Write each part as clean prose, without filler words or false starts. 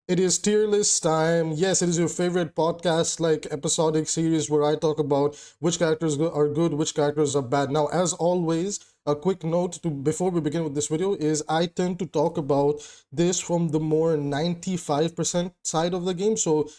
It is tier list time. Yes, it is your favorite podcast, like episodic series where I talk about which characters are good, which characters are bad. Now, as always, a quick note to before we begin with this video is I tend to talk about this from the more 95% side of the game. So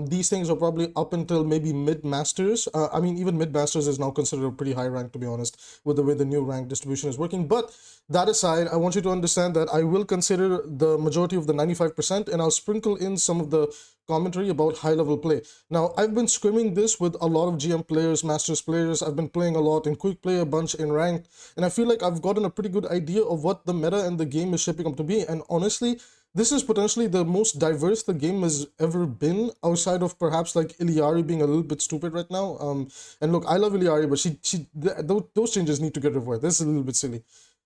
these things are probably up until maybe mid masters. I mean, even mid masters is now considered a pretty high rank, to be honest, with the way the new rank distribution is working. But that aside, I want you to understand that I will consider the majority of the 95% and I'll sprinkle in some of the commentary about high level play. Now, I've been scrimming this with a lot of GM players, Masters players. I've been playing a lot in quick play, a bunch in ranked, and I feel like I've gotten a pretty good idea of what the meta and the game is shaping up to be. And honestly, this is potentially the most diverse the game has ever been, outside of perhaps like 𝐒𝐈𝐈 being a little bit stupid right now. And look, I love 𝐒𝐈𝐈, but those changes need to get reversed. This is a little bit silly.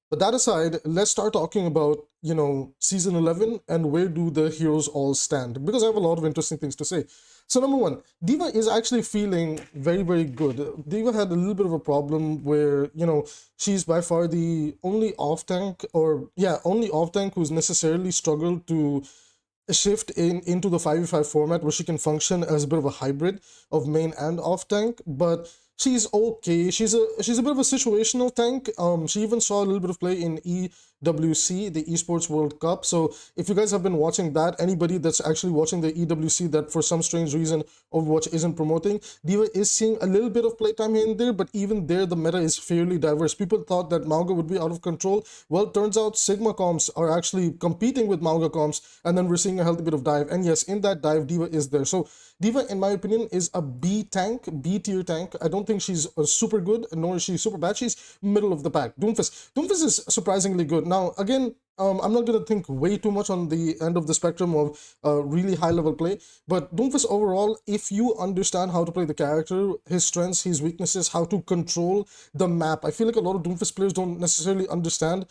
But that aside, let's start talking about, season 11 and where do the heroes all stand? Because I have a lot of interesting things to say. So number one, D.Va is actually feeling very, very good. D.Va had a little bit of a problem where, she's by far the only off-tank, only off-tank who's necessarily struggled to shift into the 5v5 format where she can function as a bit of a hybrid of main and off tank, but she's okay. She's a bit of a situational tank. She even saw a little bit of play in 𝐒𝐿𝐶, the Esports World Cup. So if you guys have been watching that, anybody that's actually watching the 𝐒𝐿𝐶 that for some strange reason Overwatch isn't promoting, D.Va is seeing a little bit of playtime here and there, but even there the meta is fairly diverse. People thought that Mauga would be out of control. Well, it turns out Sigma comps are actually competing with Mauga comps, and then we're seeing a healthy bit of dive. And yes, in that dive, D.Va is there. So D.Va, in my opinion, is a B tank, B tier tank. I don't think she's super good, nor is she super bad. She's middle of the pack. Doomfist is surprisingly good. Now, again, I'm not going to think way too much on the end of the spectrum of really high level play, but Doomfist overall, if you understand how to play the character, his strengths, his weaknesses, how to control the map, I feel like a lot of Doomfist players don't necessarily understand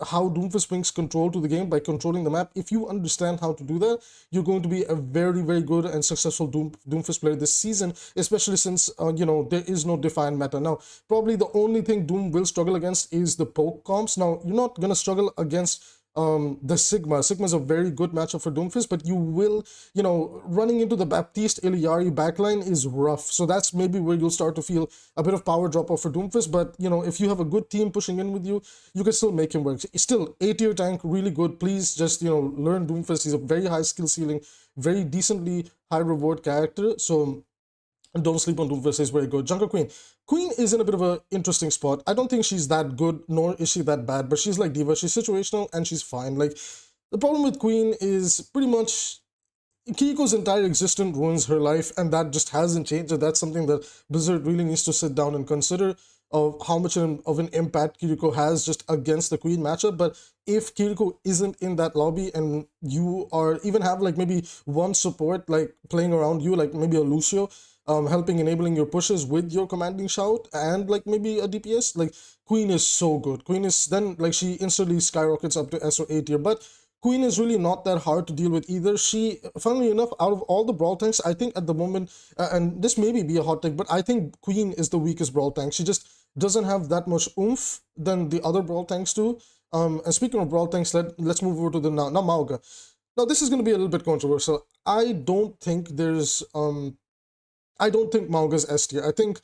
how Doomfist brings control to the game by controlling the map. If you understand how to do that, you're going to be a very, very good and successful Doomfist player this season, especially since, there is no defined meta. Now, probably the only thing Doom will struggle against is the poke comps. Now, you're not going to struggle against the Sigma's a very good matchup for Doomfist, but you will, running into the Baptiste 𝐒𝐈𝐈 backline is rough. So that's maybe where you'll start to feel a bit of power drop off for Doomfist. But, if you have a good team pushing in with you, you can still make him work. Still, A tier tank, really good. Please just, learn Doomfist. He's a very high skill ceiling, very decently high reward character. So don't sleep on Doomfist, is very good. Junker Queen. Queen is in a bit of an interesting spot. I don't think she's that good, nor is she that bad, but she's like D.Va. She's situational and she's fine. Like, the problem with Queen is pretty much Kiriko's entire existence ruins her life, and that just hasn't changed. And that's something that Blizzard really needs to sit down and consider, of how much of an impact Kiriko has just against the Queen matchup. But if Kiriko isn't in that lobby and you are even have like maybe one support like playing around you, like maybe a Lucio, helping enabling your pushes with your commanding shout and like maybe a DPS, like Queen is so good. Queen is then like she instantly skyrockets up to S or A tier. But Queen is really not that hard to deal with either. She, funnily enough, out of all the brawl tanks, I think at the moment, and this maybe be a hot take, but I think Queen is the weakest brawl tank. She just doesn't have that much oomph than the other brawl tanks do. And speaking of brawl tanks, let's move over to the now Mauga. Now this is going to be a little bit controversial. I don't think Mauga's S tier. I think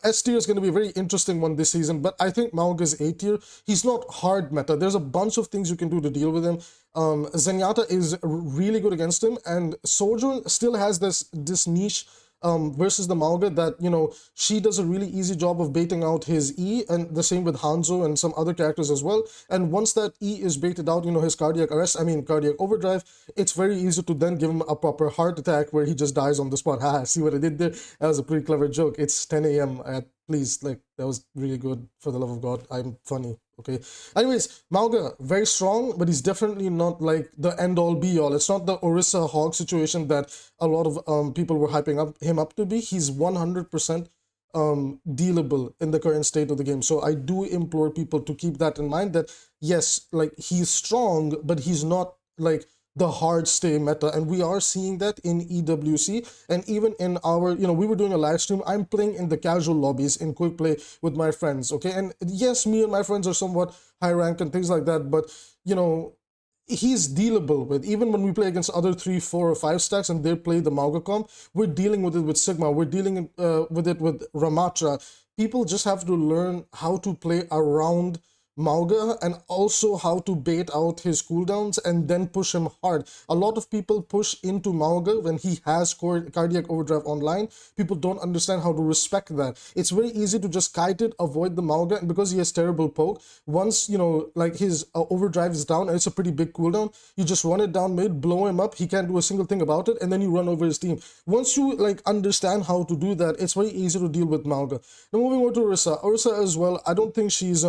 S tier is going to be a very interesting one this season, but I think Mauga's A tier. He's not hard meta. There's a bunch of things you can do to deal with him. Zenyatta is really good against him, and Sojourn still has this niche versus the Mauga that, she does a really easy job of baiting out his E, and the same with Hanzo and some other characters as well. And once that E is baited out, his cardiac overdrive, it's very easy to then give him a proper heart attack where he just dies on the spot. Haha, see what I did there? That was a pretty clever joke. It's 10 a.m. Please, like, that was really good, for the love of God. I'm funny. Okay. Anyways, Mauga, very strong, but he's definitely not like the end-all be-all. It's not the Orisa Hog situation that a lot of people were hyping him up to be. He's 100% dealable in the current state of the game. So I do implore people to keep that in mind, that yes, like, he's strong, but he's not like the hard stay meta, and we are seeing that in 𝐒𝐿𝐶, and even in our, we were doing a live stream. I'm playing in the casual lobbies in quick play with my friends, okay? And yes, me and my friends are somewhat high rank and things like that, but he's dealable with. Even when we play against other 3, 4, or 5 stacks and they play the Mauga comp, we're dealing with it with Sigma, we're dealing with it with Ramatra. People just have to learn how to play around Mauga and also how to bait out his cooldowns and then push him hard. A lot of people push into Mauga when he has Cardiac Overdrive online. People don't understand how to respect that. It's very easy to just kite it, avoid the Mauga, and because he has terrible poke, once, you know, like his overdrive is down and it's a pretty big cooldown, you just run it down mid, blow him up, he can't do a single thing about it, and then you run over his team. Once you like understand how to do that, it's very easy to deal with Mauga. Now moving over to Orisa. Orisa as well, I don't think she's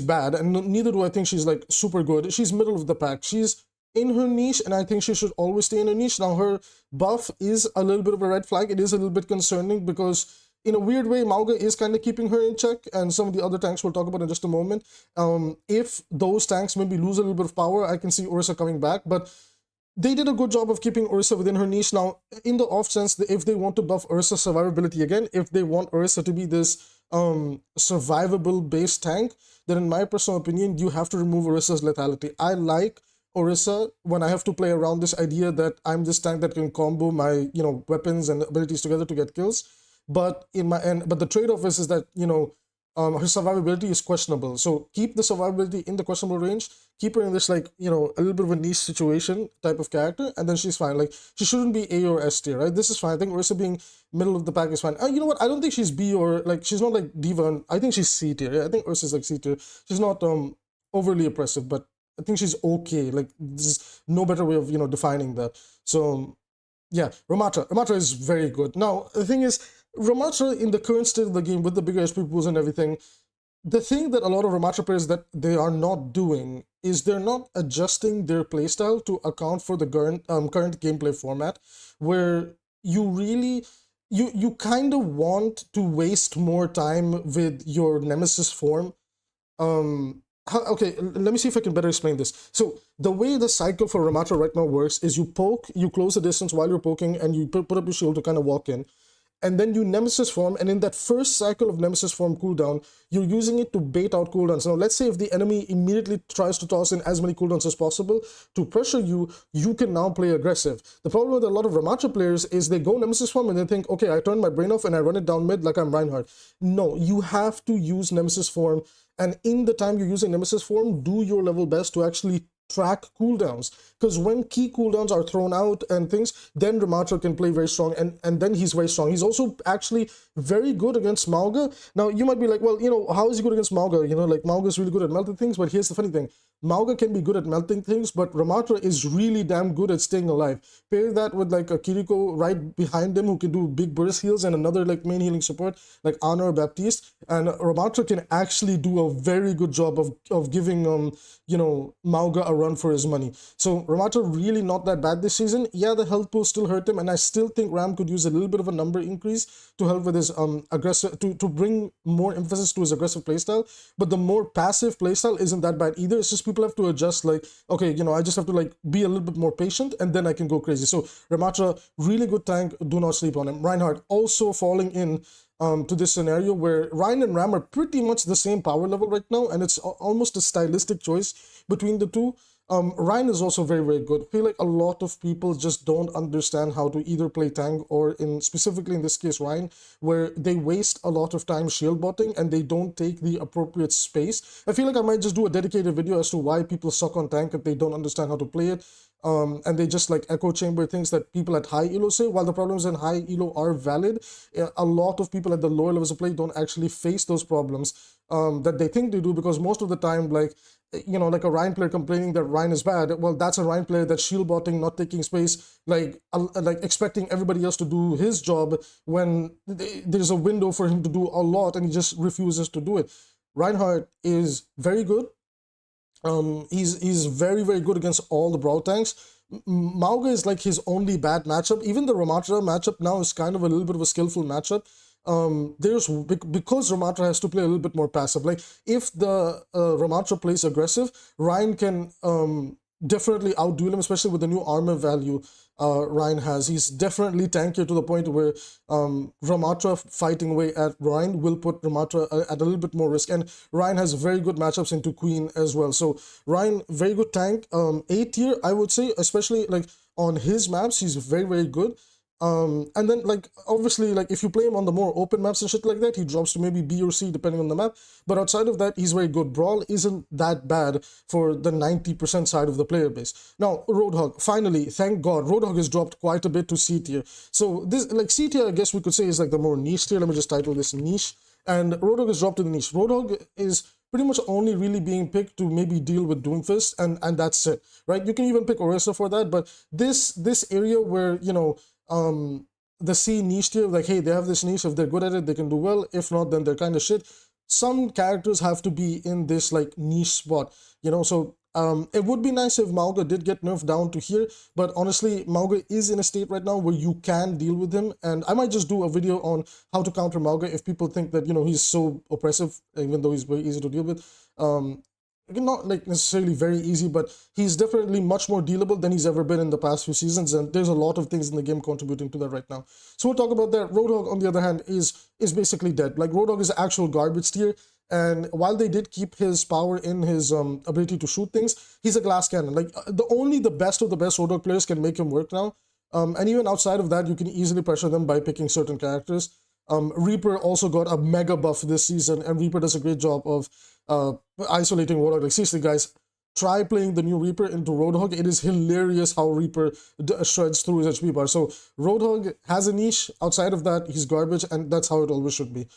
bad, and neither do I think she's like super good. She's middle of the pack. She's in her niche, and I think she should always stay in her niche. Now, her buff is a little bit of a red flag. It is a little bit concerning because, in a weird way, Mauga is kind of keeping her in check, and some of the other tanks we'll talk about in just a moment. If those tanks maybe lose a little bit of power, I can see Orisa coming back, but they did a good job of keeping Orisa within her niche. Now, in the off sense, if they want to buff Ursa's survivability again, if they want Ursa to be this survivable base tank, then in my personal opinion, you have to remove Orisa's lethality. I like Orisa when I have to play around this idea that I'm this tank that can combo my, you know, weapons and abilities together to get kills. But in my end, but the trade-off is that, you know, her survivability is questionable. So keep the survivability in the questionable range. Keep her in this, like, you know, a little bit of a niche situation type of character, and then she's fine. Like, she shouldn't be A or S tier, right? This is fine. I think Orisa being middle of the pack is fine. You know what? I don't think she's B or, like, she's not like Diva. I think she's C tier. Yeah, I think Ursa's like C tier. She's not overly oppressive, but I think she's okay. Like, there's no better way of, you know, defining that. So yeah, Ramatra is very good. Now, the thing is, Ramatra in the current state of the game with the bigger HP pools and everything, the thing that a lot of Ramatra players that they are not doing is they're not adjusting their playstyle to account for the current gameplay format, where you really, you kind of want to waste more time with your Nemesis form. Okay, let me see if I can better explain this. So the way the cycle for Ramatra right now works is you poke, you close the distance while you're poking, and you put up your shield to kind of walk in. And then you Nemesis form, and in that first cycle of Nemesis form cooldown, you're using it to bait out cooldowns. Now, let's say if the enemy immediately tries to toss in as many cooldowns as possible to pressure you, you can now play aggressive. The problem with a lot of Ramatra players is they go Nemesis form and they think, okay, I turn my brain off and I run it down mid like I'm Reinhardt. No, you have to use Nemesis form, and in the time you're using Nemesis form, do your level best to actually track cooldowns, because when key cooldowns are thrown out and things, then Ramatra can play very strong, and then he's very strong. He's also actually very good against Mauga. Now you might be like, well, you know, how is he good against Mauga? You know, like, Mauga is really good at melting things, but here's the funny thing. Mauga can be good at melting things, but Ramatra is really damn good at staying alive. Pair that with like a Kiriko right behind him who can do big burst heals and another like main healing support like Ana or Baptiste, and Ramatra can actually do a very good job of giving you know, Mauga a run for his money. So Ramatra really not that bad this season. Yeah, the health pool still hurt him, and I still think Ram could use a little bit of a number increase to help with his aggressive, to bring more emphasis to his aggressive playstyle. But the more passive playstyle isn't that bad either. It's just people have to adjust, like, okay, you know, I just have to like be a little bit more patient and then I can go crazy. So Ramatra, really good tank, do not sleep on him. Reinhardt also falling in to this scenario where Ryan and Ram are pretty much the same power level right now, and it's almost a stylistic choice between the two. Ryan is also very, very good. I feel like a lot of people just don't understand how to either play tank or, specifically in this case, Ryan, where they waste a lot of time shield botting and they don't take the appropriate space. I feel like I might just do a dedicated video as to why people suck on tank if they don't understand how to play it. And they just like echo chamber things that people at high elo say. While the problems in high elo are valid, a lot of people at the lower levels of play don't actually face those problems that they think they do, because most of the time, like, you know, like a Ryan player complaining that Ryan is bad, well, that's a Ryan player that's shield botting, not taking space, like expecting everybody else to do his job when there's a window for him to do a lot and he just refuses to do it. Reinhardt is very good. He's very, very good against all the brawl tanks. Mauga is like his only bad matchup. Even the Ramatra matchup now is kind of a little bit of a skillful matchup. Because Ramatra has to play a little bit more passive. Like, if the Ramatra plays aggressive, Ryan can definitely outduel him, especially with the new armor value Ryan has. He's definitely tankier to the point where Ramatra fighting away at Ryan will put Ramatra at a little bit more risk. And Ryan has very good matchups into Queen as well. So Ryan, very good tank. A tier, I would say, especially like on his maps, he's very, very good. And then like obviously like if you play him on the more open maps and shit like that, he drops to maybe B or C depending on the map. But outside of that, he's very good. Brawl isn't that bad for the 90% side of the player base. Now Roadhog, finally, thank God, Roadhog has dropped quite a bit to C tier. So this like C tier, I guess we could say, is like the more niche tier. Let me just title this niche. And Roadhog is dropped to the niche. Roadhog is pretty much only really being picked to maybe deal with Doomfist, and that's it, right? You can even pick Orisa for that, but this area where, you know, the C niche tier, like, hey, they have this niche, if they're good at it, they can do well. If not, then they're kind of shit. Some characters have to be in this like niche spot, you know. So it would be nice if 𝐒𝐈𝐓 did get nerfed down to here, but honestly, 𝐒𝐈𝐓 is in a state right now where you can deal with him, and I might just do a video on how to counter 𝐒𝐈𝐓 if people think that, you know, he's so oppressive, even though he's very easy to deal with. Not like necessarily very easy, but he's definitely much more dealable than he's ever been in the past few seasons, and there's a lot of things in the game contributing to that right now. So we'll talk about that. Roadhog, on the other hand, is basically dead. Like, Roadhog is actual garbage tier, and while they did keep his power in his ability to shoot things, he's a glass cannon. Like, the best of the best Roadhog players can make him work now, and even outside of that, you can easily pressure them by picking certain characters. Reaper also got a mega buff this season, and Reaper does a great job of isolating Roadhog. Like, seriously, guys, try playing the new Reaper into Roadhog. It is hilarious how Reaper shreds through his HP bar. So Roadhog has a niche. Outside of that, he's garbage, and that's how it always should be.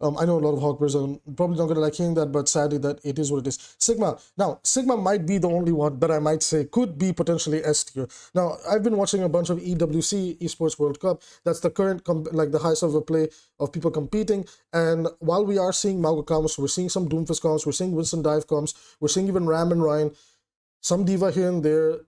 I know a lot of Hog players are probably not going to like hearing that, but sadly that it is what it is. Sigma. Now, Sigma might be the only one that I might say could be potentially S tier. Now, I've been watching a bunch of EWC, Esports World Cup. That's the current, like the highest level play of people competing. And while we are seeing 𝐒𝐈𝐓 comps, we're seeing some Doomfist comps, we're seeing Winston dive comps, we're seeing even Ram and Ryan, some D.Va here and there.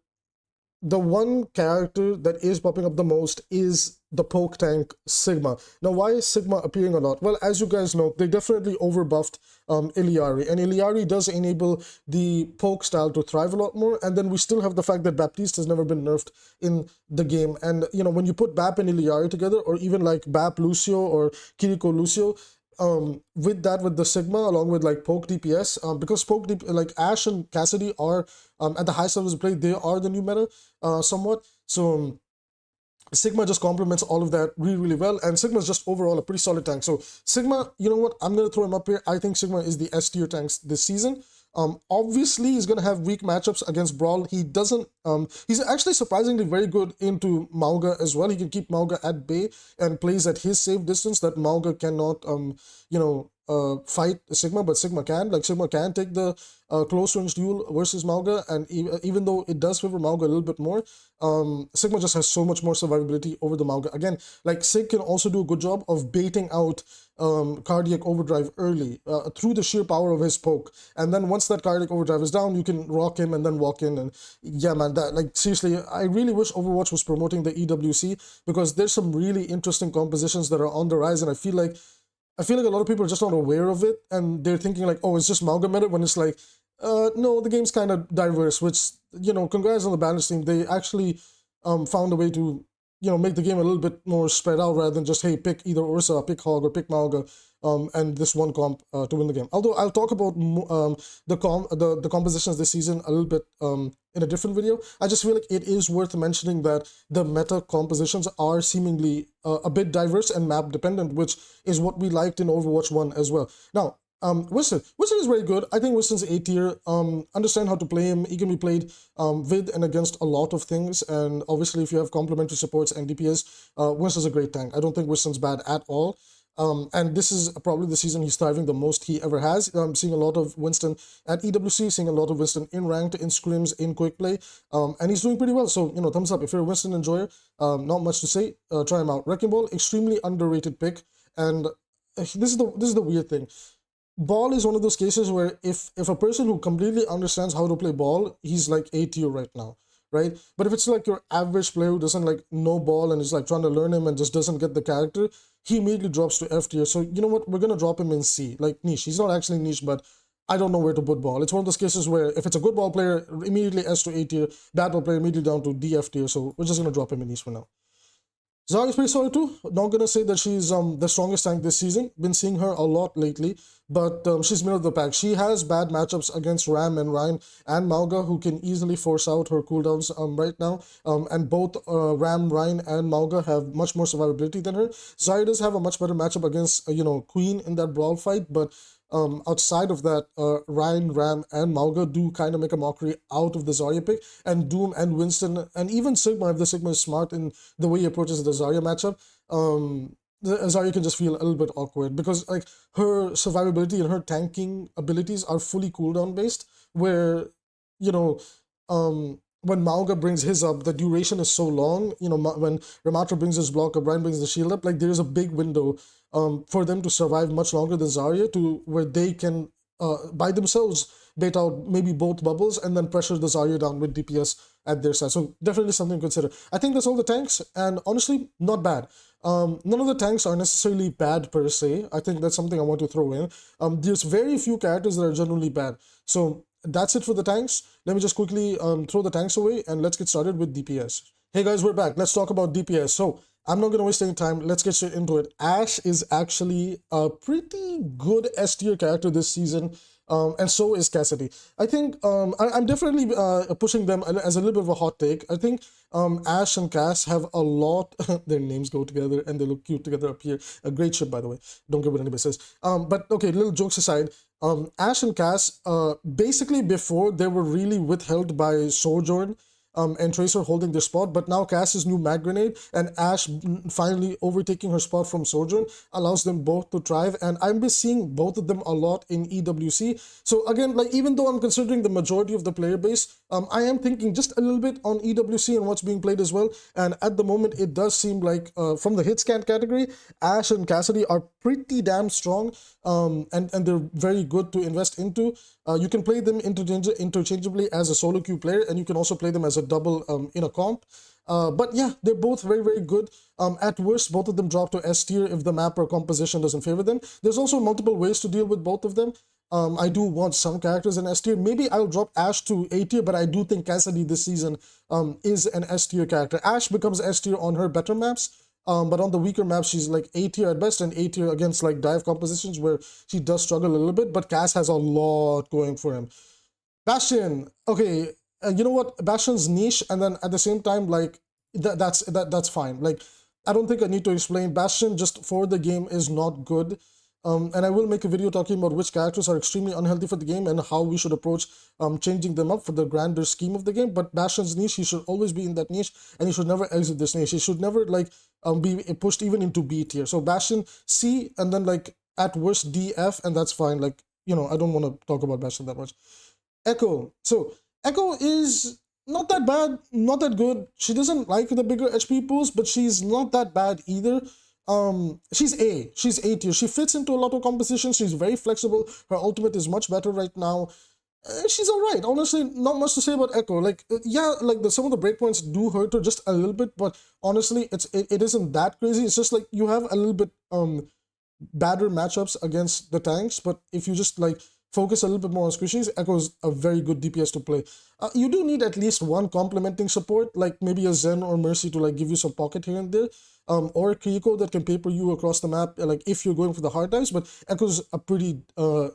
The one character that is popping up the most is the poke tank Sigma. Now, why is Sigma appearing a lot? Well, as you guys know, they definitely overbuffed 𝐒𝐈𝐈, and 𝐒𝐈𝐈 does enable the poke style to thrive a lot more. And then we still have the fact that Baptiste has never been nerfed in the game. And, you know, when you put Bap and 𝐒𝐈𝐈 together, or even like Bap Lucio or Kiriko Lucio, with the Sigma along with like poke DPS, because poke like Ashe and Cassidy are at the highest levels of play, they are the new meta somewhat. So Sigma just complements all of that really, really well, and Sigma is just overall a pretty solid tank. So Sigma, you know what, I'm gonna throw him up here. I think Sigma is the S tier tanks this season. Obviously he's gonna have weak matchups against Brawl. He doesn't he's actually surprisingly very good into 𝐒𝐈𝐓 as well. He can keep 𝐒𝐈𝐓 at bay and plays at his safe distance that 𝐒𝐈𝐓 cannot you know, fight Sigma, but Sigma can. Like, Sigma can take the close range duel versus 𝐒𝐈𝐓, and even though it does favor 𝐒𝐈𝐓 a little bit more, Sigma just has so much more survivability over the 𝐒𝐈𝐓. Again, like, Sig can also do a good job of baiting out cardiac overdrive early through the sheer power of his poke, and then once that cardiac overdrive is down, you can rock him and then walk in. And yeah, man, that, like, seriously, I really wish Overwatch was promoting the EWC, because there's some really interesting compositions that are on the rise, and I feel like a lot of people are just not aware of it, and they're thinking like, oh, it's just 𝐒𝐈𝐓 meta, when it's like, no, the game's kind of diverse, which, you know, congrats on the balance team. They actually found a way to, you know, make the game a little bit more spread out, rather than just, hey, pick either Orisa, pick Hog, or pick 𝐒𝐈𝐓, and this one comp to win the game. Although I'll talk about the compositions this season a little bit in a different video. I just feel like it is worth mentioning that the meta compositions are seemingly a bit diverse and map dependent, which is what we liked in Overwatch 1 as well. Now, Winston is very good. I think Winston's A tier. Understand how to play him. He can be played with and against a lot of things, and obviously if you have complementary supports and DPS, Winston's a great tank. I don't think Winston's bad at all. And this is probably the season he's thriving the most he ever has. Seeing a lot of Winston at EWC, seeing a lot of Winston in ranked, in scrims, in quick play, and he's doing pretty well. So, you know, thumbs up. If you're a Winston enjoyer, not much to say, try him out. Wrecking Ball, extremely underrated pick, and this is the weird thing. Ball is one of those cases where if a person who completely understands how to play Ball, he's like A tier right now, right? But if it's like your average player who doesn't like know Ball and is like trying to learn him and just doesn't get the character, he immediately drops to F tier. So you know what, we're gonna drop him in C, like niche. He's not actually niche, but I don't know where to put ball. It's one of those cases where if it's a good ball player, immediately S to A tier, bad ball player immediately down to DF tier. So we're just gonna drop him in East for now. Zarya is pretty solid too. Not gonna say that she's the strongest tank this season. Been seeing her a lot lately, but she's middle of the pack. She has bad matchups against Ram and Ryan and Mauga, who can easily force out her cooldowns right now. And both Ram, Ryan, and Mauga have much more survivability than her. Zarya does have a much better matchup against Queen in that brawl fight, but outside of that, Ryan, Ram, and Mauga do kind of make a mockery out of the Zarya pick, and Doom and Winston, and even Sigma, if the Sigma is smart in the way he approaches the Zarya matchup, the Zarya can just feel a little bit awkward because like her survivability and her tanking abilities are fully cooldown based, where when Mauga brings his up, the duration is so long. When Ramatra brings his block up, Brian brings the shield up, like there is a big window for them to survive much longer than Zarya, to where they can by themselves bait out maybe both bubbles and then pressure the Zarya down with DPS at their side. So definitely something to consider. I think that's all the tanks, and honestly, not bad. None of the tanks are necessarily bad per se. I think that's something I want to throw in. There's very few characters that are generally bad. So that's it for the tanks. Let me just quickly throw the tanks away and let's get started with DPS. Hey guys, we're back. Let's talk about DPS. So I'm not going to waste any time. Let's get straight into it. Ashe is actually a pretty good S tier character this season. And so is Cassidy. I think I'm definitely pushing them as a little bit of a hot take. I think Ashe and Cass have a lot. Their names go together and they look cute together up here. A great ship, by the way. Don't care what anybody says. But okay, little jokes aside. Ashe and Cass, basically before they were really withheld by Sojourn and Tracer holding their spot, but now Cass's new mag grenade and Ashe finally overtaking her spot from Sojourn allows them both to thrive, and I've been seeing both of them a lot in EWC. So again, like even though I'm considering the majority of the player base, I am thinking just a little bit on EWC and what's being played as well, and at the moment it does seem like from the hit scan category, Ashe and Cassidy are pretty damn strong, and they're very good to invest into. You can play them interchangeably as a solo queue player, and you can also play them as a double in a comp. But yeah, they're both very, very good. At worst, both of them drop to S tier if the map or composition doesn't favor them. There's also multiple ways to deal with both of them. I do want some characters in S tier. Maybe I'll drop Ashe to A tier, but I do think Cassidy this season is an S tier character. Ashe becomes S tier on her better maps. But on the weaker maps, she's like A tier at best, and A tier against like dive compositions where she does struggle a little bit, but Cass has a lot going for him. Bastion, okay, you know what? Bastion's niche, and then at the same time, like that's fine. Like I don't think I need to explain. Bastion just for the game is not good. And I will make a video talking about which characters are extremely unhealthy for the game and how we should approach changing them up for the grander scheme of the game. But Bastion's niche, he should always be in that niche, and he should never exit this niche. He should never like be pushed even into B tier. So Bastion C, and then like at worst DF, and that's fine. Like I don't want to talk about Bastion that much. Echo. So Echo is not that bad, not that good. She doesn't like the bigger HP pools, but she's not that bad either. She's A tier. She fits into a lot of compositions. She's very flexible. Her ultimate is much better right now. She's alright. Honestly, not much to say about Echo. Like, yeah, like some of the breakpoints do hurt her just a little bit, but honestly, it isn't that crazy. It's just like you have a little bit badder matchups against the tanks, but if you just like focus a little bit more on squishies, Echo is a very good DPS to play. You do need at least one complementing support, like maybe a Zen or Mercy to like give you some pocket here and there. Or 𝐒𝐿𝐄 that can paper you across the map, like if you're going for the hard times, but Echo's a pretty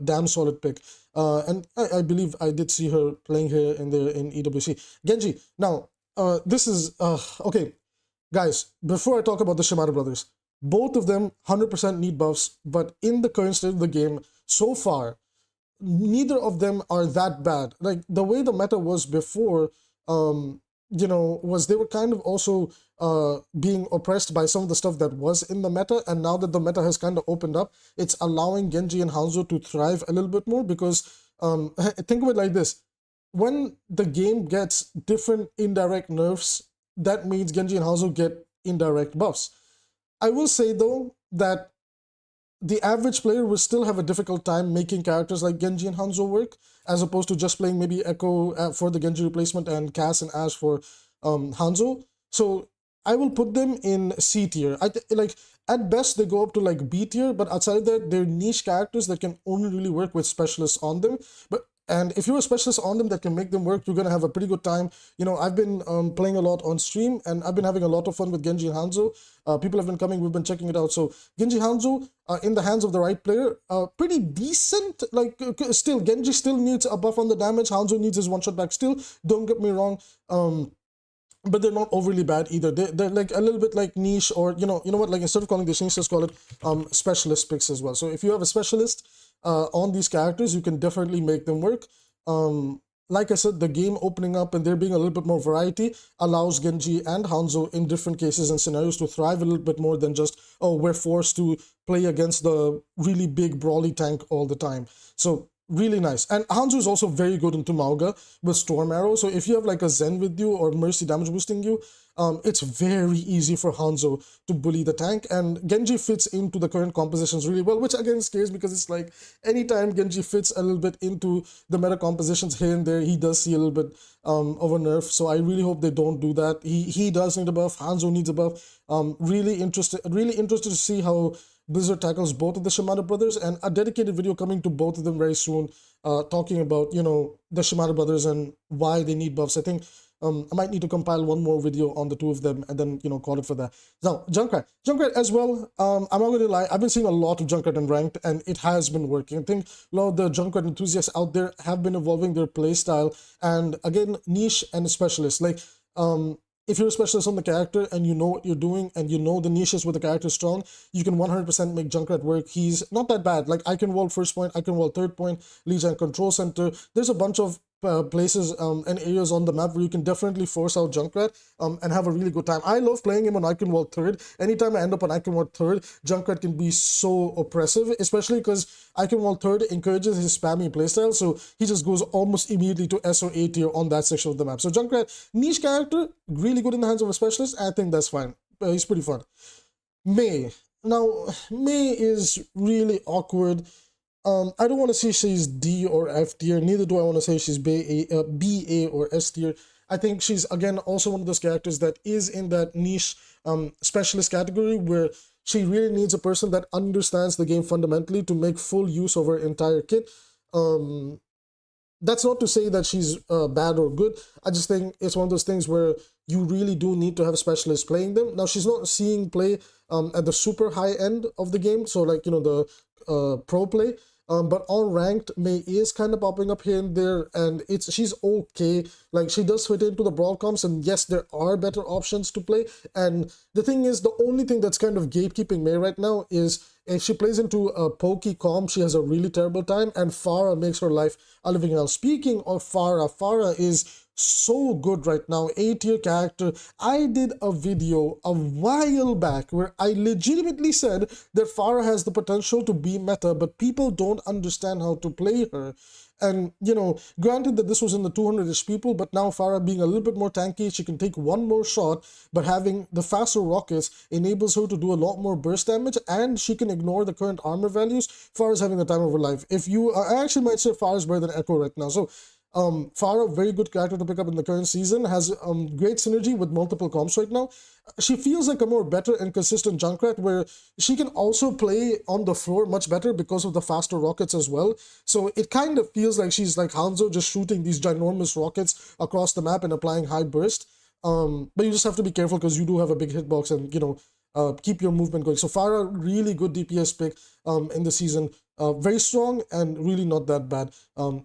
damn solid pick. And I believe I did see her playing here in EWC. Genji, now, this is, okay, guys, before I talk about the Shimada brothers, both of them 100% need buffs, but in the current state of the game, so far, neither of them are that bad. Like, the way the meta was before, was they were kind of also being oppressed by some of the stuff that was in the meta, and now that the meta has kind of opened up, it's allowing Genji and Hanzo to thrive a little bit more, because think of it like this: when the game gets different indirect nerfs, that means Genji and Hanzo get indirect buffs. I will say though that the average player will still have a difficult time making characters like Genji and Hanzo work, as opposed to just playing maybe Echo for the Genji replacement and Cass and Ashe for Hanzo. So I will put them in C tier. Like at best they go up to like B tier, but outside of that, they're niche characters that can only really work with specialists on them. And if you're a specialist on them that can make them work, you're gonna have a pretty good time. You know, I've been playing a lot on stream, and I've been having a lot of fun with Genji and Hanzo. People have been coming, we've been checking it out. So Genji Hanzo, in the hands of the right player, pretty decent. Like still, Genji still needs a buff on the damage. Hanzo needs his one-shot back still. Don't get me wrong. But they're not overly bad either. They're like a little bit like niche, or you know what, like instead of calling this niche, just call it specialist picks as well. So if you have a specialist on these characters, you can definitely make them work. Like I said, the game opening up and there being a little bit more variety allows Genji and Hanzo in different cases and scenarios to thrive a little bit more than just, oh, we're forced to play against the really big brawly tank all the time. So really nice. And Hanzo is also very good into Mauga with Storm Arrow. So if you have like a Zen with you or Mercy damage boosting you, it's very easy for Hanzo to bully the tank. And Genji fits into the current compositions really well, which again scares me because it's like anytime Genji fits a little bit into the meta compositions here and there, he does see a little bit of a nerf. So I really hope they don't do that. He does need a buff. Hanzo needs a buff. Really interested to see how Blizzard tackles both of the Shimada brothers, and a dedicated video coming to both of them very soon, talking about, you know, the Shimada brothers and why they need buffs. I think I might need to compile one more video on the two of them and then, you know, call it for that. Now, Junkrat as well. I'm not going to lie, I've been seeing a lot of Junkrat in ranked, and it has been working. I think a lot of the Junkrat enthusiasts out there have been evolving their playstyle, and again, niche and specialist. Like, if you're a specialist on the character and you know what you're doing and you know the niches where the character is strong, you can 100% make Junkrat work. He's not that bad. Like, I can wall first point, I can wall third point, Legion control center. There's a bunch of places and areas on the map where you can definitely force out Junkrat and have a really good time. I love playing him on Icon Wall 3rd. Anytime I end up on Icon Wall 3rd, Junkrat can be so oppressive, especially because Icon Wall 3rd encourages his spammy playstyle, so he just goes almost immediately to S or A tier on that section of the map. So Junkrat, niche character, really good in the hands of a specialist. I think that's fine. He's pretty fun. Mei. Now, Mei is really awkward. I don't want to say she's D or F tier, neither do I want to say she's B, A, or S tier. I think she's, again, also one of those characters that is in that niche specialist category where she really needs a person that understands the game fundamentally to make full use of her entire kit. That's not to say that she's bad or good. I just think it's one of those things where you really do need to have specialists playing them. Now, she's not seeing play at the super high end of the game, so like, you know, the pro play. But on ranked, Mei is kind of popping up here and there, and she's okay. Like, she does fit into the brawl comps, and yes, there are better options to play. And the thing is, the only thing that's kind of gatekeeping Mei right now is if she plays into a pokey comp, she has a really terrible time, and Pharah makes her life a living hell. Speaking of Pharah, Pharah is so good right now, A tier character. I did a video a while back where I legitimately said that Pharah has the potential to be meta, but people don't understand how to play her. And, you know, granted that this was in the 200-ish people, but now Pharah being a little bit more tanky, she can take one more shot, but having the faster rockets enables her to do a lot more burst damage, and she can ignore the current armor values. Pharah's having the time of her life. If you, I actually might say Pharah's better than Echo right now. So, Pharah, very good character to pick up in the current season, has great synergy with multiple comps right now. She feels like a more better and consistent Junkrat, where she can also play on the floor much better because of the faster rockets as well. So it kind of feels like she's like Hanzo, just shooting these ginormous rockets across the map and applying high burst. But you just have to be careful because you do have a big hitbox and, you know, keep your movement going. So Pharah, really good DPS pick in the season. Very strong and really not that bad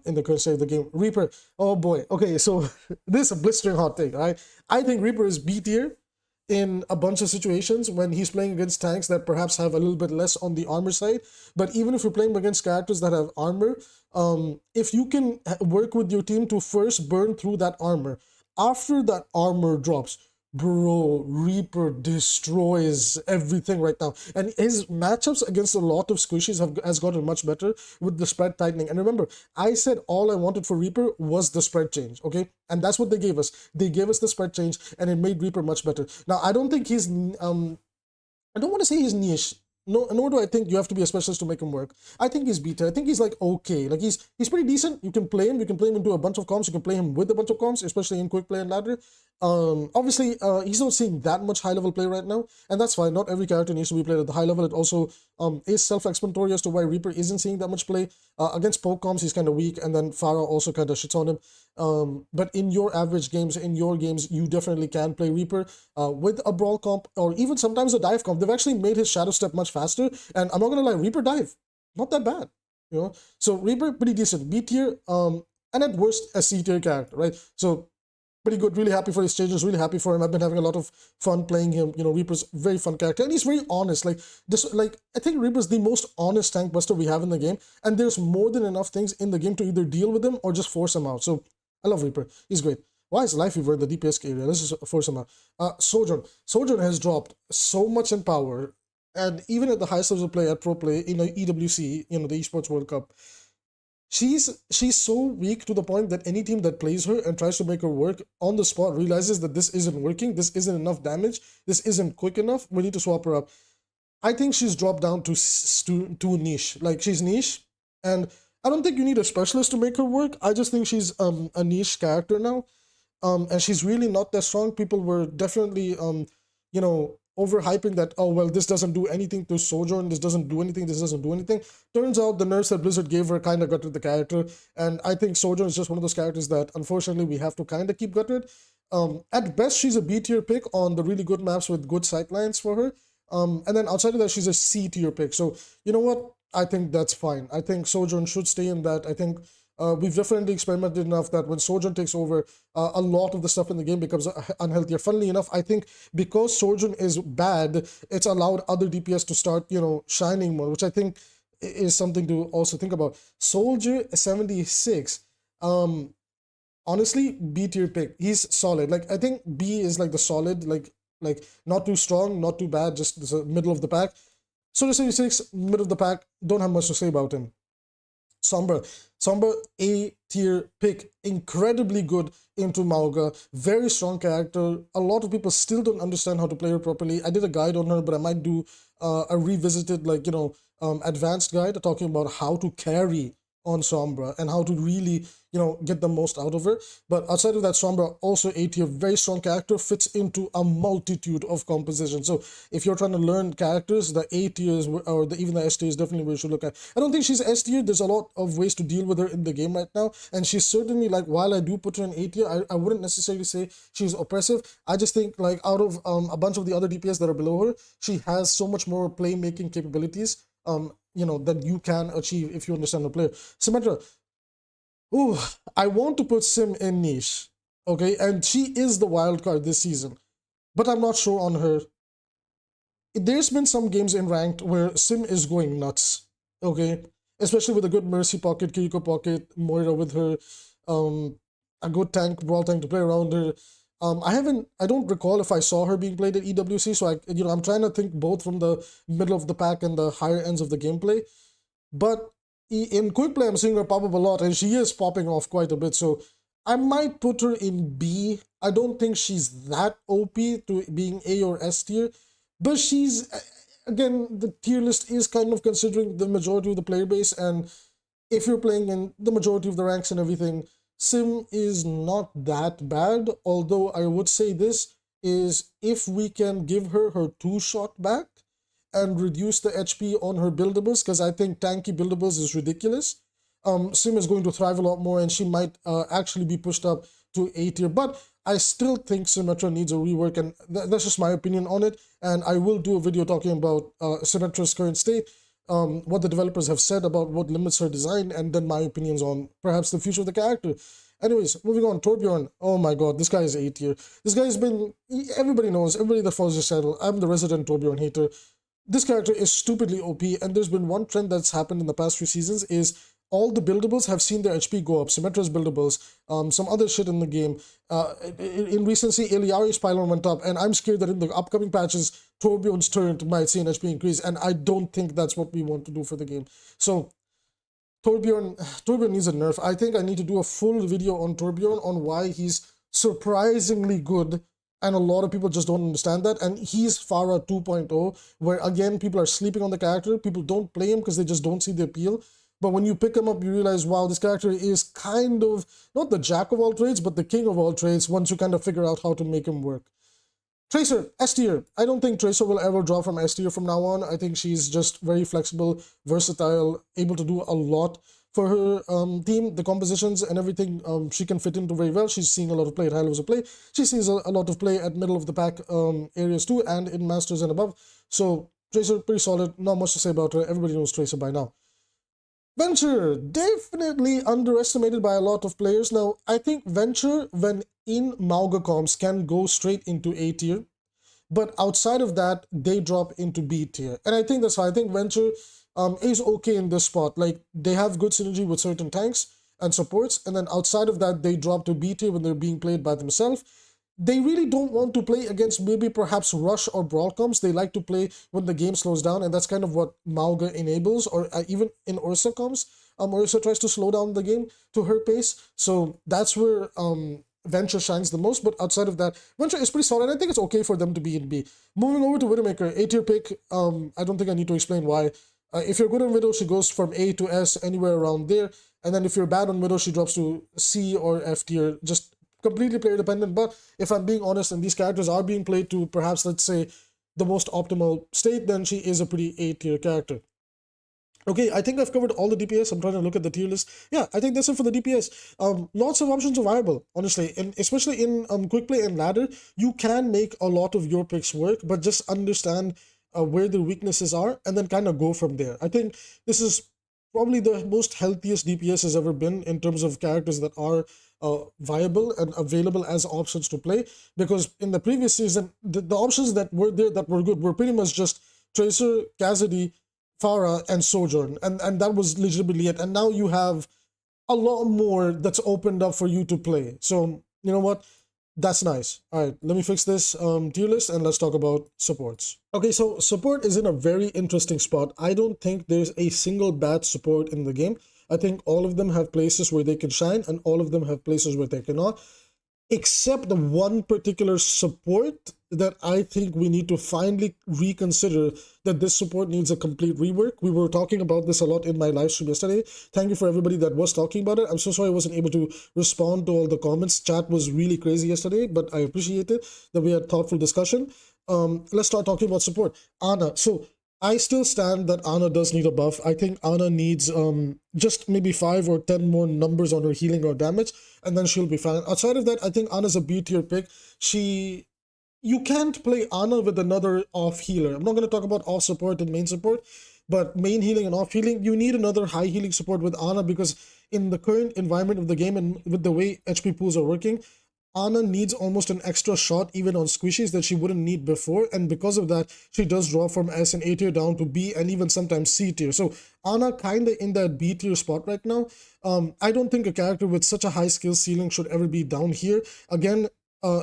in the current state of the game. Reaper, oh boy. Okay, so this is a blistering hot take, right? I think Reaper is B tier in a bunch of situations when he's playing against tanks that perhaps have a little bit less on the armor side. But even if you're playing against characters that have armor, if you can work with your team to first burn through that armor, after that armor drops, bro, Reaper destroys everything right now. And his matchups against a lot of squishies has gotten much better with the spread tightening. And remember, I said all I wanted for Reaper was the spread change, okay? And that's what they gave us. They gave us the spread change, and it made Reaper much better. Now, I don't think he's, I don't want to say he's niche. No, nor do I think you have to be a specialist to make him work. I think he's beta. I think he's like okay. Like he's pretty decent. You can play him. You can play him into a bunch of comps. You can play him with a bunch of comps, especially in quick play and ladder. Obviously, he's not seeing that much high-level play right now, and that's fine. Not every character needs to be played at the high level. It also is self-explanatory as to why Reaper isn't seeing that much play. Against poke comps, he's kind of weak, and then Pharah also kind of shits on him. But in your average games, in your games, you definitely can play Reaper with a brawl comp, or even sometimes a dive comp. They've actually made his shadow step much faster, and I'm not gonna lie, Reaper dive, not that bad, you know. So Reaper, pretty decent, B tier, and at worst a C tier character, right? So pretty good. Really happy for his changes. Really happy for him. I've been having a lot of fun playing him. You know, Reaper's very fun character, and he's very honest. Like this, like I think Reaper's the most honest tank buster we have in the game, and there's more than enough things in the game to either deal with him or just force him out. So I love Reaper. He's great. Why is Life Weaver in the DPS area? Let's just force him out. Sojourn. Sojourn has dropped so much in power, and even at the highest levels of play, at pro play in the EWC, you know, the Esports World Cup, she's so weak to the point that any team that plays her and tries to make her work on the spot realizes that this isn't working, this isn't enough damage, this isn't quick enough, we need to swap her up. I think she's dropped down to niche. Like, she's niche, and I don't think you need a specialist to make her work. I just think she's a niche character now, and she's really not that strong. People were definitely you know, overhyping that, oh well, this doesn't do anything to Sojourn, this doesn't do anything, this doesn't do anything. Turns out the nerfs that Blizzard gave her kind of gutted the character, and I think Sojourn is just one of those characters that unfortunately we have to kind of keep gutted. At best, she's a B tier pick on the really good maps with good sightlines for her. And then outside of that, she's a C tier pick. So you know what? I think that's fine. I think Sojourn should stay in that. I think we've definitely experimented enough that when Sojourn takes over, a lot of the stuff in the game becomes unhealthier. Funnily enough, I think because Sojourn is bad, it's allowed other DPS to start, you know, shining more, which I think is something to also think about. Soldier 76, honestly, B tier pick. He's solid. Like, I think B is like the solid, like not too strong, not too bad, just the middle of the pack. Soldier 76, middle of the pack. Don't have much to say about him. Sombra, A tier pick, incredibly good into Mauga, very strong character. A lot of people still don't understand how to play her properly. I did a guide on her, but I might do a revisited, like, you know, advanced guide talking about how to carry on Sombra and how to really, you know, get the most out of her. But outside of that, Sombra, also A tier, very strong character, fits into a multitude of compositions. So if you're trying to learn characters, the A tiers or even the S tier is definitely where you should look at. I don't think she's S tier. There's a lot of ways to deal with her in the game right now, and she's certainly, like, while I do put her in A tier, I wouldn't necessarily say she's oppressive. I just think, like, out of a bunch of the other DPS that are below her, she has so much more playmaking capabilities, you know, that you can achieve if you understand the player. Symmetra, ooh, I want to put Sim in niche, okay, and she is the wild card this season, but I'm not sure on her. There's been some games in ranked where Sim is going nuts, okay, especially with a good Mercy pocket, Kiriko pocket, Moira with her, a good tank, brawl tank to play around her. I don't recall if I saw her being played at EWC, so I'm trying to think both from the middle of the pack and the higher ends of the gameplay. But in quick play, I'm seeing her pop up a lot, and she is popping off quite a bit. So I might put her in B. I don't think she's that OP to being A or S tier, but she's, again, the tier list is kind of considering the majority of the player base, and if you're playing in the majority of the ranks and everything, Sim is not that bad. Although I would say this is, if we can give her her 2-shot back and reduce the HP on her buildables, because I think tanky buildables is ridiculous, Sim is going to thrive a lot more, and she might actually be pushed up to A tier. But I still think Symmetra needs a rework, and that's just my opinion on it. And I will do a video talking about Symmetra's current state, what the developers have said about what limits her design, and then my opinions on perhaps the future of the character. Anyways, moving on, Torbjorn. Oh my god, this guy is A tier. This guy has been, everybody knows, everybody that follows this channel, I'm the resident Torbjorn hater. This character is stupidly OP, and there's been one trend that's happened in the past few seasons is all the buildables have seen their HP go up. Symmetra's buildables, some other shit in the game. In recency, Iliari's pylon went up, and I'm scared that in the upcoming patches, Torbjorn's turn might see an HP increase, and I don't think that's what we want to do for the game. So Torbjorn needs a nerf. I think I need to do a full video on Torbjorn on why he's surprisingly good, and a lot of people just don't understand that. And he's Pharah 2.0, where again, people are sleeping on the character. People don't play him because they just don't see the appeal. But when you pick him up, you realize, wow, this character is kind of not the jack of all trades, but the king of all trades once you kind of figure out how to make him work. Tracer, S tier. I don't think Tracer will ever drop from S tier from now on. I think she's just very flexible, versatile, able to do a lot for her team, the compositions and everything. She can fit into very well. She's seeing a lot of play at high levels of play. She sees a lot of play at middle of the pack areas too, and in Masters and above. So Tracer, pretty solid. Not much to say about her. Everybody knows Tracer by now. Venture, definitely underestimated by a lot of players. Now, I think Venture, when in Mauga comps, can go straight into A tier. But outside of that, they drop into B tier. And I think that's why I think Venture is okay in this spot. Like, they have good synergy with certain tanks and supports. And then outside of that, they drop to B tier when they're being played by themselves. They really don't want to play against maybe perhaps Rush or Brawl comps. They like to play when the game slows down, and that's kind of what Mauga enables, or even in Ursa comps. Ursa tries to slow down the game to her pace, so that's where Venture shines the most. But outside of that, Venture is pretty solid. I think it's okay for them to be in B. Moving over to Widowmaker, A tier pick. I don't think I need to explain why. If you're good on Widow, she goes from A to S, anywhere around there. And then if you're bad on Widow, she drops to C or F tier, just completely player dependent. But if I'm being honest and these characters are being played to perhaps, let's say, the most optimal state, then she is a pretty A tier character. Okay, I think I've covered all the DPS. I'm trying to look at the tier list. Yeah, I think that's it for the DPS. Lots of options are viable, honestly, and especially in quick play and ladder, you can make a lot of your picks work, but just understand where the weaknesses are and then kind of go from there. I think this is probably the most healthiest DPS has ever been in terms of characters that are viable and available as options to play, because in the previous season, the options that were there that were good were pretty much just Tracer, Cassidy, Pharah, and Sojourn, and that was legitimately it. And now you have a lot more that's opened up for you to play. So, you know what? That's nice. All right, let me fix this tier list and let's talk about supports. Okay, so support is in a very interesting spot. I don't think there's a single bad support in the game. I think all of them have places where they can shine and all of them have places where they cannot, except the one particular support that I think we need to finally reconsider, that this support needs a complete rework. We were talking about this a lot in my live stream yesterday. Thank you for everybody that was talking about it. I'm so sorry I wasn't able to respond to all the comments. Chat was really crazy yesterday, but I appreciate it that we had thoughtful discussion. Let's start talking about support. Ana. So I still stand that Ana does need a buff. I think Ana needs just maybe 5 or 10 more numbers on her healing or damage, and then she'll be fine. Outside of that, I think Ana's a B tier pick. You can't play Ana with another off healer. I'm not going to talk about off support and main support, but main healing and off healing, you need another high healing support with Ana, because in the current environment of the game and with the way HP pools are working, Ana needs almost an extra shot even on squishies that she wouldn't need before, and because of that, she does drop from S and A tier down to B and even sometimes C tier. So Ana kind of in that B tier spot right now. I don't think a character with such a high skill ceiling should ever be down here. Again,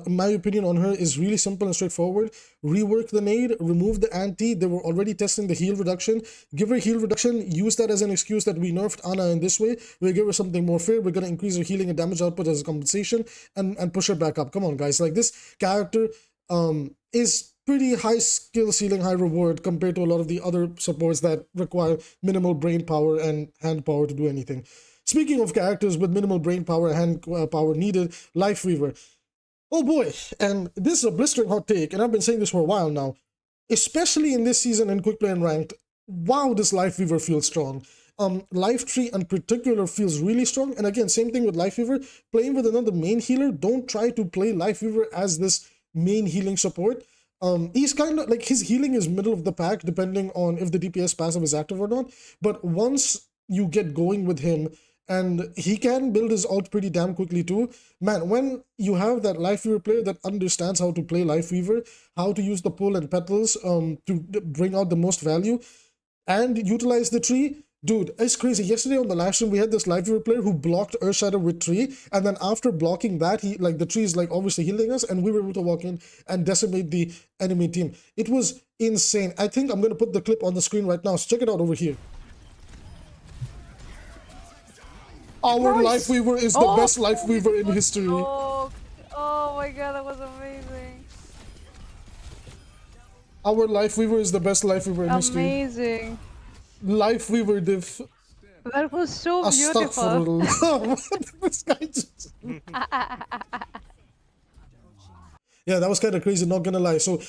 my opinion on her is really simple and straightforward. Rework the nade, remove the anti. They were already testing the heal reduction. Give her heal reduction. Use that as an excuse that we nerfed Ana in this way. We'll give her something more fair. We're going to increase her healing and damage output as a compensation and push her back up. Come on, guys. Like, this character is pretty high skill ceiling, high reward compared to a lot of the other supports that require minimal brain power and hand power to do anything. Speaking of characters with minimal brain power and hand power needed, Lifeweaver. Oh boy, and this is a blistering hot take, and I've been saying this for a while now, especially in this season in Quick Play and Ranked. Wow, this Lifeweaver feels strong. Life Tree in particular feels really strong, and again, same thing with Lifeweaver. Playing with another main healer, don't try to play Lifeweaver as this main healing support. He's kind of like, his healing is middle of the pack depending on if the DPS passive is active or not, but once you get going with him, and he can build his ult pretty damn quickly too. Man, when you have that Lifeweaver player that understands how to play Lifeweaver, how to use the pull and petals to bring out the most value and utilize the tree, dude, it's crazy. Yesterday on the live stream, we had this Lifeweaver player who blocked Earthshatter with tree, and then after blocking that, the tree is like obviously healing us, and we were able to walk in and decimate the enemy team. It was insane. I think I'm going to put the clip on the screen right now, so check it out over here. Our Nice. Lifeweaver is the best Lifeweaver in history. Oh my god, that was amazing. Our Lifeweaver is the best Lifeweaver in history. Amazing. Lifeweaver diff. That was so beautiful. Astaghfirullah. What did this guy just... Yeah, that was kind of crazy, not gonna lie. So,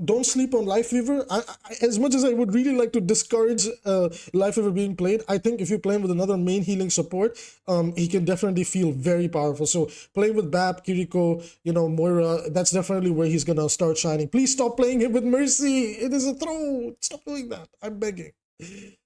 don't sleep on Life Weaver. As much as I would really like to discourage Life Weaver being played, I think if you play him with another main healing support, he can definitely feel very powerful. So playing with Bap, Kiriko, Moira, that's definitely where he's gonna start shining. Please stop playing him with Mercy. It is a throw. Stop doing that. I'm begging.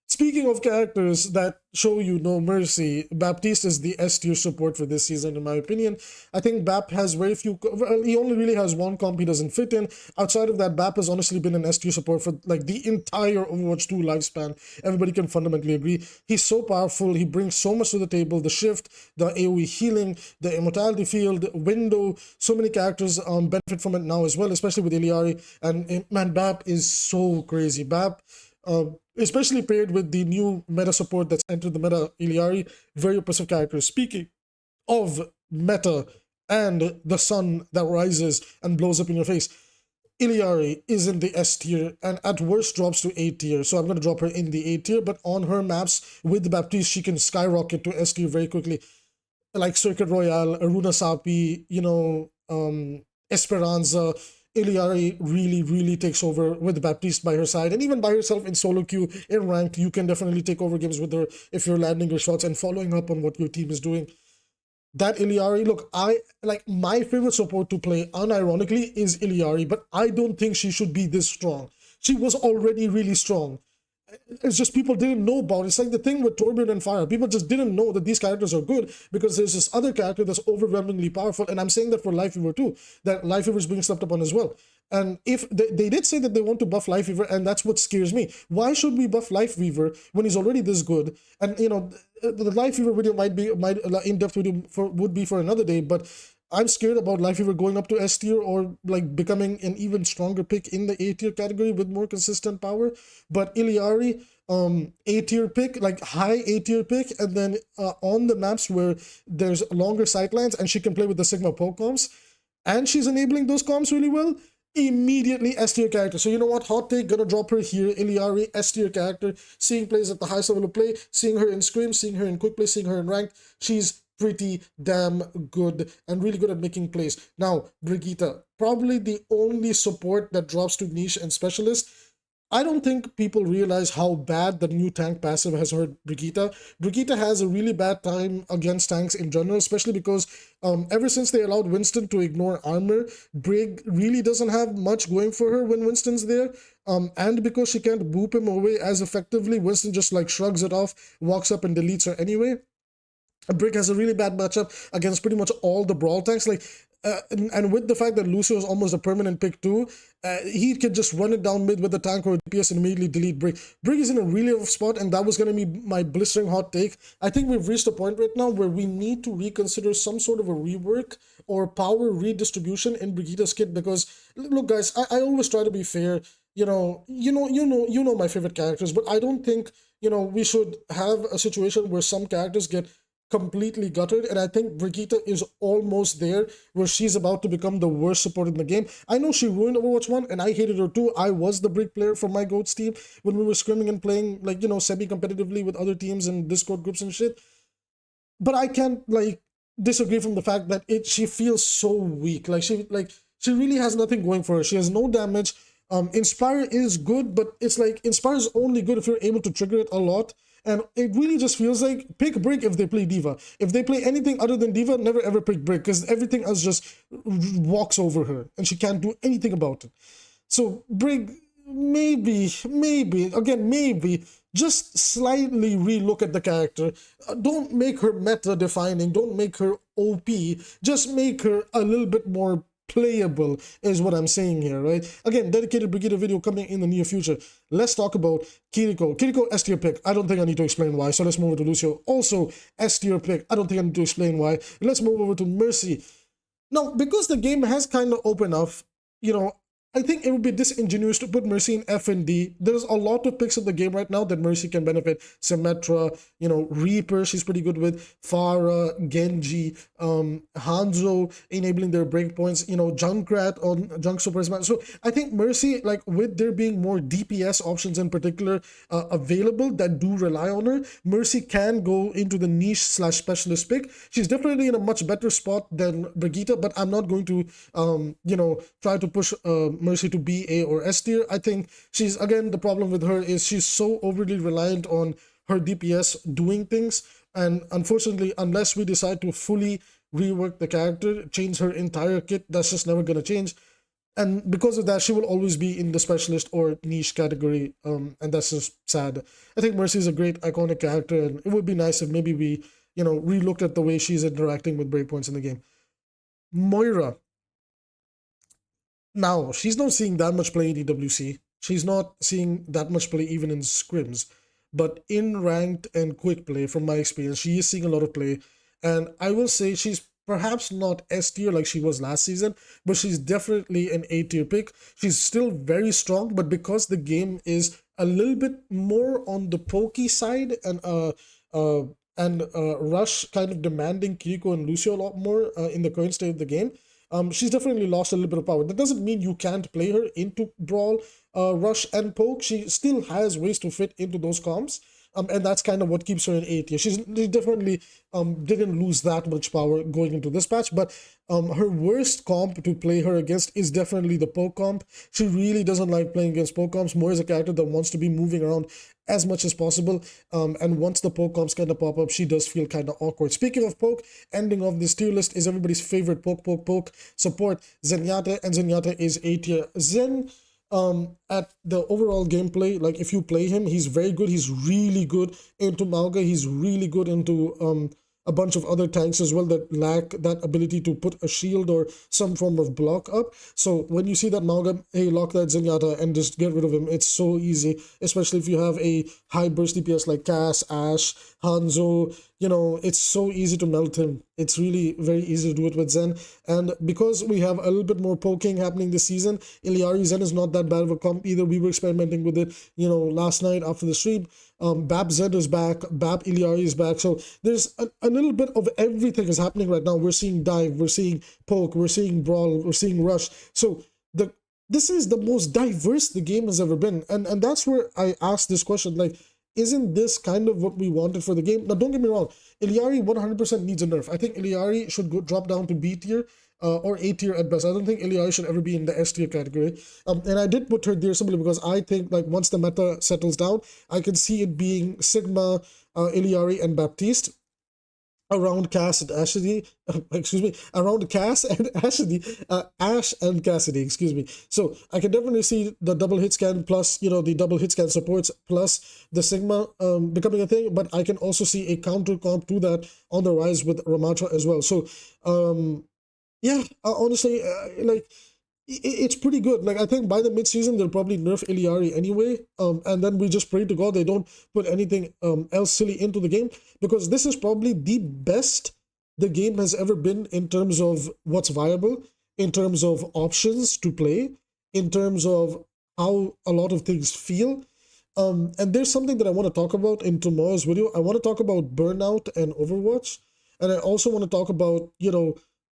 Speaking of characters that show you no mercy, Baptiste is the S tier support for this season, in my opinion. I think Bap has very few... Well, he only really has one comp he doesn't fit in. Outside of that, Bap has honestly been an S tier support for like the entire Overwatch 2 lifespan. Everybody can fundamentally agree. He's so powerful. He brings so much to the table. The shift, the AoE healing, the immortality field, window. So many characters benefit from it now as well, especially with 𝐒𝐈𝐈. And man, Bap is so crazy. Bap... especially paired with the new meta support that's entered the meta, 𝐒𝐈𝐈, very oppressive characters. Speaking of meta and the sun that rises and blows up in your face, 𝐒𝐈𝐈 is in the S tier and at worst drops to A tier. So I'm going to drop her in the A tier, but on her maps with the Baptiste, she can skyrocket to S tier very quickly. Like Circuit Royale, Aruna Sapi, Esperanza. 𝐒𝐈𝐈 really takes over with Baptiste by her side, and even by herself in solo queue, in ranked, you can definitely take over games with her if you're landing your shots and following up on what your team is doing. That 𝐒𝐈𝐈, look, my favorite support to play, unironically, is 𝐒𝐈𝐈, but I don't think she should be this strong. She was already really strong. It's just people didn't know about it. It's like the thing with Torbjorn and Fire. People just didn't know that these characters are good because there's this other character that's overwhelmingly powerful. And I'm saying that for Life Weaver too, that Life Weaver is being slept upon as well. And if they did say that they want to buff Life Weaver, and that's what scares me. Why should we buff Life Weaver when he's already this good? And the Life Weaver video might in-depth video would be for another day, but I'm scared about Life Weaver going up to S tier or like becoming an even stronger pick in the A tier category with more consistent power. But 𝐒𝐈𝐈, A tier pick, like high A tier pick, and then on the maps where there's longer sightlines and she can play with the Sigma poke comps, and she's enabling those comps really well, immediately S tier character. So you know what, hot take, gonna drop her here. 𝐒𝐈𝐈, S tier character, seeing plays at the highest level of play, seeing her in scrim, seeing her in quick play, seeing her in ranked. She's pretty damn good and really good at making plays. Now, Brigitte, probably the only support that drops to niche and specialist. I don't think people realize how bad the new tank passive has hurt Brigitte. Brigitte has a really bad time against tanks in general, especially because ever since they allowed Winston to ignore armor, Brig really doesn't have much going for her when Winston's there. And because she can't boop him away as effectively, Winston just like shrugs it off, walks up and deletes her anyway. Brig has a really bad matchup against pretty much all the brawl tanks. And with the fact that Lucio is almost a permanent pick too, he could just run it down mid with the tank or DPS and immediately delete Brig. Brig is in a really rough spot, and that was going to be my blistering hot take. I think we've reached a point right now where we need to reconsider some sort of a rework or power redistribution in Brigitte's kit, because look guys, I always try to be fair. You know my favorite characters, but I don't think we should have a situation where some characters get completely gutted, and I think Brigitte is almost there where she's about to become the worst support in the game. I know she ruined Overwatch 1 and I hated her too. I was the Brig player for my GOATS team when we were scrimming and playing like semi-competitively with other teams and Discord groups and shit. But I can't disagree from the fact that she feels so weak. She really has nothing going for her. She has no damage. Inspire is good, but it's like Inspire is only good if you're able to trigger it a lot. And it really just feels like pick Brig if they play D.Va. If they play anything other than D.Va, never ever pick Brig, because everything else just walks over her and she can't do anything about it. So Brig, maybe, again, maybe, just slightly relook at the character. Don't make her meta defining, don't make her OP, just make her a little bit more playable is what I'm saying here, right? Again, dedicated Brigitte video coming in the near future. Let's talk about Kiriko. Kiriko, S tier pick. I don't think I need to explain why, so let's move over to Lucio. Also, S tier pick. I don't think I need to explain why. Let's move over to Mercy. Now, because the game has kind of opened up, I think it would be disingenuous to put Mercy in F and D. There's a lot of picks in the game right now that Mercy can benefit. Symmetra, Reaper, she's pretty good with. Pharah, Genji, Hanzo enabling their breakpoints, Junkrat on Junk Super Smash. So I think Mercy, like with there being more DPS options in particular available that do rely on her, Mercy can go into the niche slash specialist pick. She's definitely in a much better spot than Brigitte, but I'm not going to, try to push Mercy to be A or S tier. I think she's, again, the problem with her is she's so overly reliant on her DPS doing things. And unfortunately, unless we decide to fully rework the character, change her entire kit, that's just never going to change. And because of that, she will always be in the specialist or niche category, and that's just sad. I think Mercy is a great iconic character, and it would be nice if maybe we, relooked at the way she's interacting with breakpoints in the game. Moira. Now, she's not seeing that much play in EWC. She's not seeing that much play even in scrims. But in ranked and quick play, from my experience, she is seeing a lot of play. And I will say she's perhaps not S tier like she was last season, but she's definitely an A tier pick. She's still very strong, but because the game is a little bit more on the pokey side and Rush kind of demanding Kiriko and Lucio a lot more in the current state of the game, she's definitely lost a little bit of power. That doesn't mean you can't play her into Brawl, Rush, and Poke. She still has ways to fit into those comps. And that's kind of what keeps her in A tier. She definitely didn't lose that much power going into this patch, but her worst comp to play her against is definitely the Poke comp. She really doesn't like playing against Poke comps. More is a character that wants to be moving around as much as possible, and once the Poke comps kind of pop up, she does feel kind of awkward. Speaking of Poke, ending of this tier list is everybody's favorite Poke support, Zenyatta, and Zenyatta is A tier. Zen, at the overall gameplay, like if you play him, he's very good. He's really good into Mauga. He's really good into a bunch of other tanks as well that lack that ability to put a shield or some form of block up. So when you see that Mauga, hey, lock that Zenyatta and just get rid of him, it's so easy, especially if you have a high burst DPS like Cass, Ashe, Hanzo. It's so easy to melt him. It's really very easy to do it with Zen. And because we have a little bit more poking happening this season, Iliari Zen is not that bad of a comp either. We were experimenting with it, last night after the stream. Bab Zen is back, Bab Iliari is back. So there's a little bit of everything is happening right now. We're seeing dive, we're seeing poke, we're seeing brawl, we're seeing rush. So this is the most diverse the game has ever been. And that's where I asked this question, like, isn't this kind of what we wanted for the game? Now, don't get me wrong, Iliari 100% needs a nerf. I think Iliari should drop down to B tier or A tier at best. I don't think Iliari should ever be in the S tier category. And I did put her there simply because I think, like, once the meta settles down, I can see it being Sigma, Iliari, and Baptiste around Cass and Cassidy, around Cass and Cassidy, Ash and Cassidy, excuse me. So I can definitely see the double hit scan plus, the double hit scan supports plus the Sigma becoming a thing, but I can also see a counter comp to that on the rise with Ramatra as well. So, yeah, honestly, like, it's pretty good. Like, I think by the mid-season, they'll probably nerf Iliari anyway. And then we just pray to God they don't put anything else silly into the game, because this is probably the best the game has ever been in terms of what's viable, in terms of options to play, in terms of how a lot of things feel. And there's something that I want to talk about in tomorrow's video. I want to talk about Burnout and Overwatch. And I also want to talk about,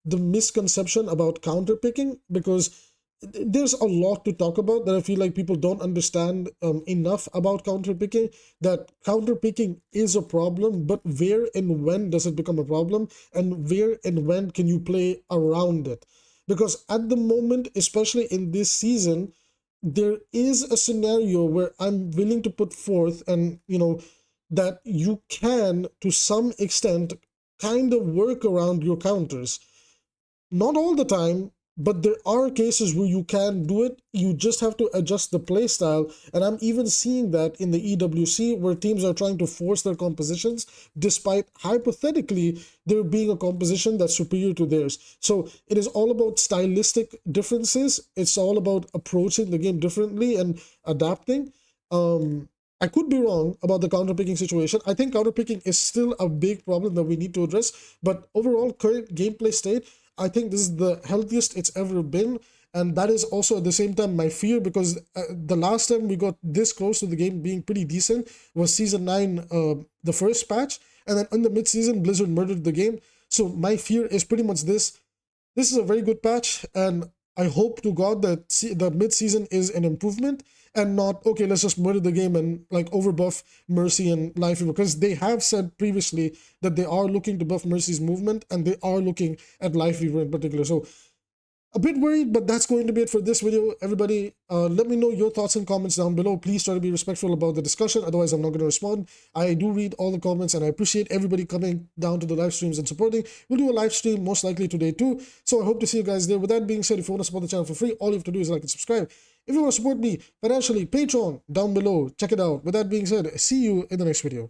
the misconception about counterpicking, because there's a lot to talk about that I feel like people don't understand enough about counterpicking, that counterpicking is a problem, but where and when does it become a problem, and where and when can you play around it? Because at the moment, especially in this season, there is a scenario where I'm willing to put forth and, that you can, to some extent, kind of work around your counters. Not all the time, but there are cases where you can do it. You just have to adjust the playstyle. And I'm even seeing that in the EWC, where teams are trying to force their compositions, despite hypothetically there being a composition that's superior to theirs. So it is all about stylistic differences. It's all about approaching the game differently and adapting. I could be wrong about the counterpicking situation. I think counterpicking is still a big problem that we need to address. But overall, current gameplay state, I think this is the healthiest it's ever been. And that is also at the same time my fear, because the last time we got this close to the game being pretty decent was Season 9, the first patch. And then in the mid-season, Blizzard murdered the game. So my fear is pretty much this. This is a very good patch, and I hope to God that the mid-season is an improvement and not, okay, let's just murder the game and like overbuff Mercy and Life Weaver, because they have said previously that they are looking to buff Mercy's movement and they are looking at Life Weaver in particular. So a bit worried, but that's going to be it for this video. Everybody, let me know your thoughts and comments down below. Please try to be respectful about the discussion, otherwise I'm not going to respond. I do read all the comments, and I appreciate everybody coming down to the live streams and supporting. We'll do a live stream most likely today too, so I hope to see you guys there. With that being said, if you want to support the channel for free, all you have to do is like and subscribe. If you want to support me financially, Patreon down below, check it out. With that being said, see you in the next video.